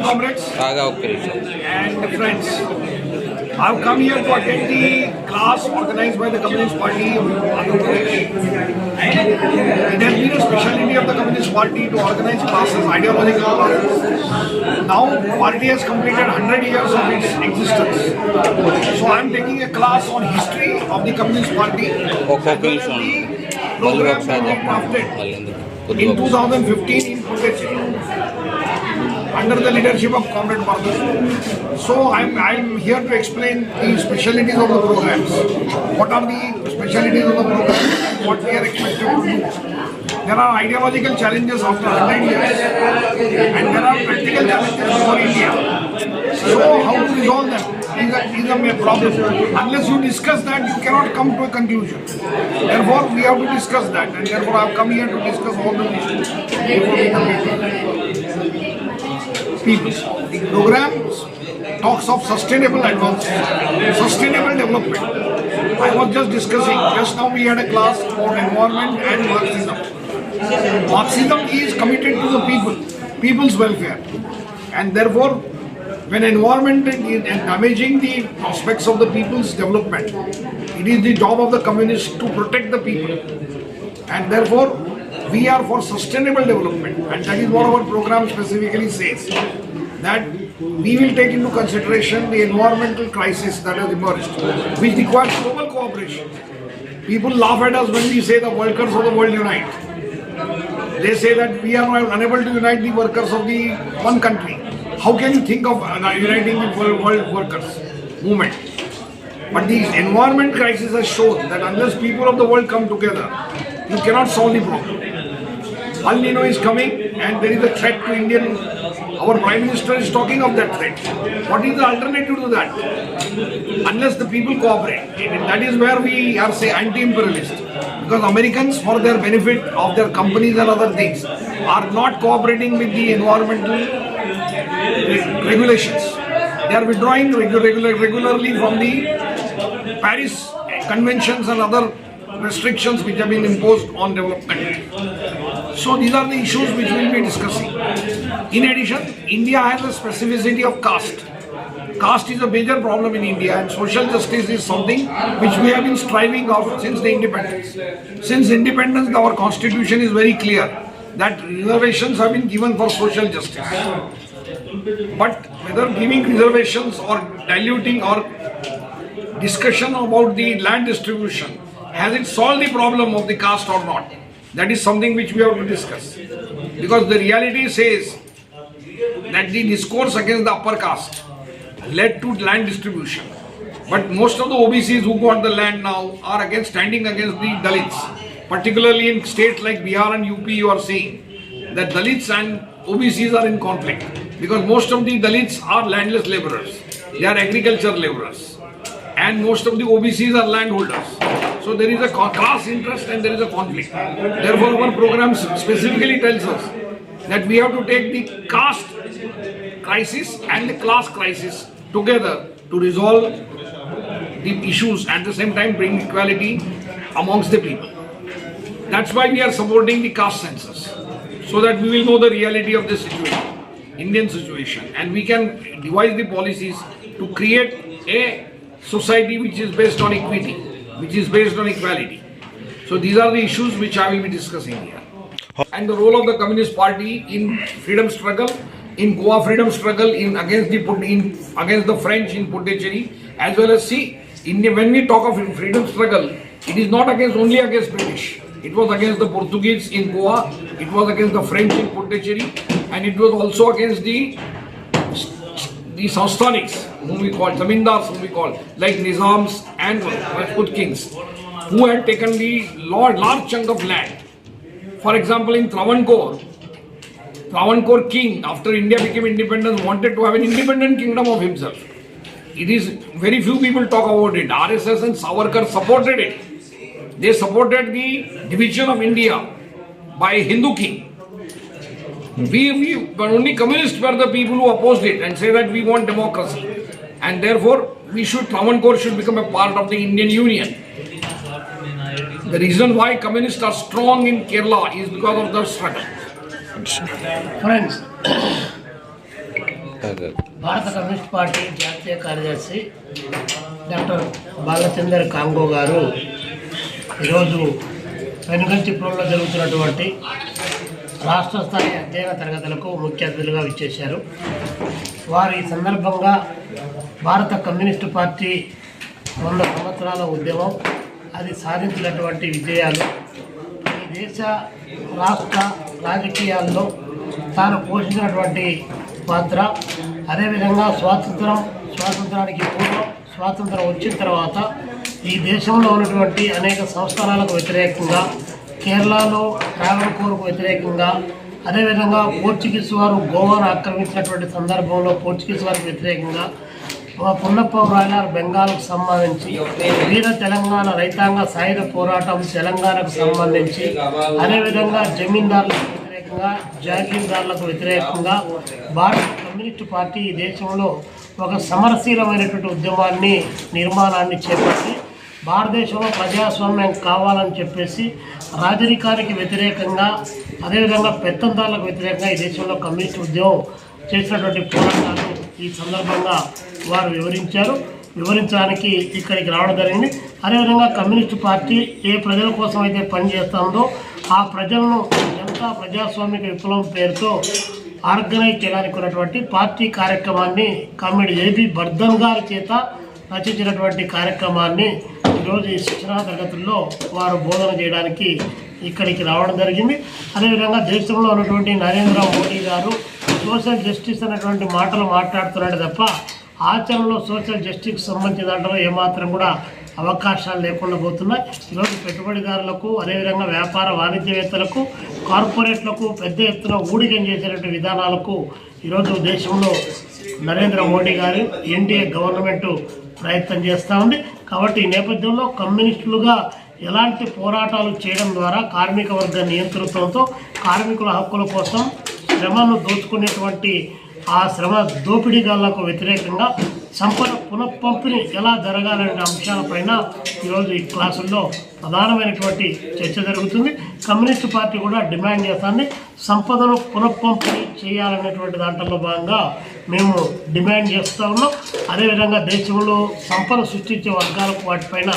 comrades and friends. I've come here to attend the class organized by the Communist Party of Andhra Pradesh. It has been a specialty of the Communist Party to organize classes, ideological classes. Now, party has completed 100 years of its existence. So I'm taking a class on history of the Communist Party. The program that we drafted in 2015 in Puducherry under the leadership of Comrade Martha. So I'm here to explain the specialities of the programs. What are the specialities of the programs and what we are expected to do. There are ideological challenges after 100 years and there are practical challenges for India. So how to resolve them is a problem. Unless you discuss that, you cannot come to a conclusion. Therefore, we have to discuss that, and therefore I have come here to discuss all the issues before we complete. People. The program talks of sustainable advancement, sustainable development. I was just discussing, just now we had a class about environment and Marxism. Marxism is committed to the people, people's welfare, and therefore when environment is damaging the prospects of the people's development, it is the job of the communists to protect the people, and therefore we are for sustainable development, and that is what our program specifically says, that we will take into consideration the environmental crisis that has emerged, which requires global cooperation. People laugh at us when we say the workers of the world unite. They say that we are unable to unite the workers of the one country. How can you think of uniting the world workers movement? But the environment crisis has shown that unless people of the world come together, you cannot solve the problem. El Nino is coming and there is a threat to Indian. Our Prime Minister is talking of that threat. What is the alternative to that? Unless the people cooperate. That is where we are, say, anti-imperialist. Because Americans, for their benefit of their companies and other things, are not cooperating with the environmental regulations. They are withdrawing regularly from the Paris Conventions and other restrictions which have been imposed on developed countries. So these are the issues which we will be discussing. In addition, India has a specificity of caste. Caste is a major problem in India, and social justice is something which we have been striving of since the independence. Since independence, our constitution is very clear that reservations have been given for social justice. But whether giving reservations or diluting or discussion about the land distribution, has it solved the problem of the caste or not? That is something which we have to discuss. Because the reality says that the discourse against the upper caste led to land distribution. But most of the OBCs who got the land now are standing against the Dalits. Particularly in states like Bihar and UP, you are seeing that Dalits and OBCs are in conflict. Because most of the Dalits are landless laborers. They are agriculture laborers. And most of the OBCs are landholders. So there is a class interest and there is a conflict. Therefore, our program specifically tells us that we have to take the caste crisis and the class crisis together to resolve the issues, at the same time bring equality amongst the people. That's why we are supporting the caste census, so that we will know the reality of the situation, Indian situation, and we can devise the policies to create a society which is based on equity, which is based on equality. So these are the issues which I will be discussing here. And the role of the Communist Party in freedom struggle, in Goa freedom struggle, against the French in Puducherry, as well as when we talk of freedom struggle, it is not only against British. It was against the Portuguese in Goa, it was against the French in Puducherry, and it was also against the Sanstanics, whom we call, Zamindars, whom we call, like Nizams and Rajput kings, who had taken the large chunk of land. For example, in Travancore king, after India became independent, wanted to have an independent kingdom of himself. It is very few people talk about it. RSS and Savarkar supported it. They supported the division of India by a Hindu king. But only communists were the people who opposed it and say that we want democracy. And therefore, Travancore should become a part of the Indian Union. The reason why communists are strong in Kerala is because of the struggle. Friends, భారత communist party జాతీయ కార్యదర్శి doctor Balachander Congo గారు ఈరోజు వెనుగంచిప్రోలో జరుగుతున్నటువంటి రాష్ట్ర స్థాయి అధ్యయన తరగతులకు ముఖ్య అతిథులుగా విచ్చేశారు. వారు ఈ సందర్భంగా భారత కమ్యూనిస్టు పార్టీ 100 సంవత్సరాల ఉద్యమం, అది సాధించినటువంటి విజయాలు, ఈ దేశ రాష్ట్ర రాజకీయాల్లో తాను పోషించినటువంటి పాత్ర, అదేవిధంగా స్వాతంత్రానికి పూర్వం, స్వాతంత్రం వచ్చిన తర్వాత ఈ దేశంలో ఉన్నటువంటి అనేక సంస్కారాలకు వ్యతిరేకంగా, కేరళలో ట్రావెన్కోర్కు వ్యతిరేకంగా, అదేవిధంగా పోర్చుగీస్ వారు గోవాను ఆక్రమించినటువంటి సందర్భంలో పోర్చుగీస్ వారికి వ్యతిరేకంగా, పున్నప్ప బెంగాల్కు సంబంధించి, వీర తెలంగాణ రైతాంగ సాయుధ పోరాటం తెలంగాణకు సంబంధించి, అదేవిధంగా జమీందారులకు వ్యతిరేకంగా, జాగీర్దారులకు వ్యతిరేకంగా భారత కమ్యూనిస్టు పార్టీ ఈ దేశంలో ఒక సమరశీలమైనటువంటి నిర్మాణాన్ని చేపట్టి భారతదేశంలో ప్రజాస్వామ్యం కావాలని చెప్పేసి రాజరికానికి వ్యతిరేకంగా, అదేవిధంగా పెత్తందారులకు వ్యతిరేకంగా ఈ దేశంలో కమ్యూనిస్టు ఉద్యమం చేసినటువంటి పోరాటాలు ఈ సందర్భంగా వారు వివరించడానికి ఇక్కడికి రావడం జరిగింది. అదేవిధంగా కమ్యూనిస్టు పార్టీ ఏ ప్రజల కోసం అయితే పనిచేస్తుందో ఆ ప్రజలను జనతా ప్రజాస్వామిక విప్లవం పేరుతో ఆర్గనైజ్ చేయడానికి ఉన్నటువంటి పార్టీ కార్యక్రమాన్ని కామ్రేడ్ ఏబి బర్ధన్ గారి చేత రచించినటువంటి కార్యక్రమాన్ని ఈరోజు ఈ శిక్షణా తరగతుల్లో వారు బోధన చేయడానికి ఇక్కడికి రావడం జరిగింది. అదేవిధంగా దేశంలో ఉన్నటువంటి నరేంద్ర మోడీ గారు సోషల్ జస్టిస్ అనేటువంటి మాటలు మాట్లాడుతున్నాడు తప్ప ఆచరణలో సోషల్ జస్టిస్కి సంబంధించిన దాంట్లో ఏమాత్రం కూడా అవకాశాలు లేకుండా పోతున్నాయి. ఈరోజు పెట్టుబడిదారులకు, అదేవిధంగా వ్యాపార వాణిజ్యవేత్తలకు, కార్పొరేట్లకు పెద్ద ఎత్తున ఊడిగం చేసేటువంటి విధానాలకు ఈరోజు దేశంలో నరేంద్ర మోడీ గారు ఎన్డీఏ గవర్నమెంట్ ప్రయత్నం చేస్తూ ఉంది. కాబట్టి ఈ నేపథ్యంలో కమ్యూనిస్టులుగా ఎలాంటి పోరాటాలు చేయడం ద్వారా కార్మిక వర్గ నియంతృత్వంతో కార్మికుల హక్కుల కోసం శ్రమను దోచుకునేటువంటి ఆ శ్రమ దోపిడీగాళ్లకు వ్యతిరేకంగా సంపద పునఃపంపిణీ ఎలా జరగాలనే అంశాలపైన ఈరోజు ఈ క్లాసుల్లో ప్రధానమైనటువంటి చర్చ జరుగుతుంది. కమ్యూనిస్టు పార్టీ కూడా డిమాండ్ చేస్తుంది, సంపదను పునఃపంపిణీ చేయాలనేటువంటి దాంట్లో భాగంగా మేము డిమాండ్ చేస్తూ ఉన్నాం. అదేవిధంగా దేశంలో సంపద సృష్టించే వర్గాలకు వాటిపైన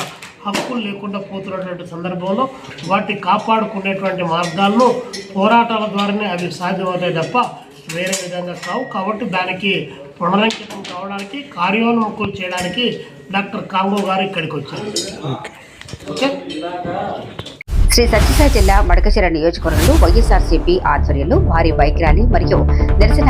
హక్కులు లేకుండా పోతున్నటువంటి సందర్భంలో వాటిని కాపాడుకునేటువంటి మార్గాలను పోరాటాల ద్వారానే అవి సాధ్యమవుతాయి తప్ప వేరే విధంగా కావు. కాబట్టి దానికి పునరంకితం కావడానికి, కార్యోన్ముఖులు చేయడానికి డాక్టర్ కాంగో గారు ఇక్కడికి వచ్చారు. ఓకే. శ్రీ సత్యసాయి జిల్లా మడకశిర నియోజకవర్గంలో వైఎస్ఆర్సీపీ ఆధ్వర్యంలో భారీ బైక్ ర్యాలీ మరియు నిరసన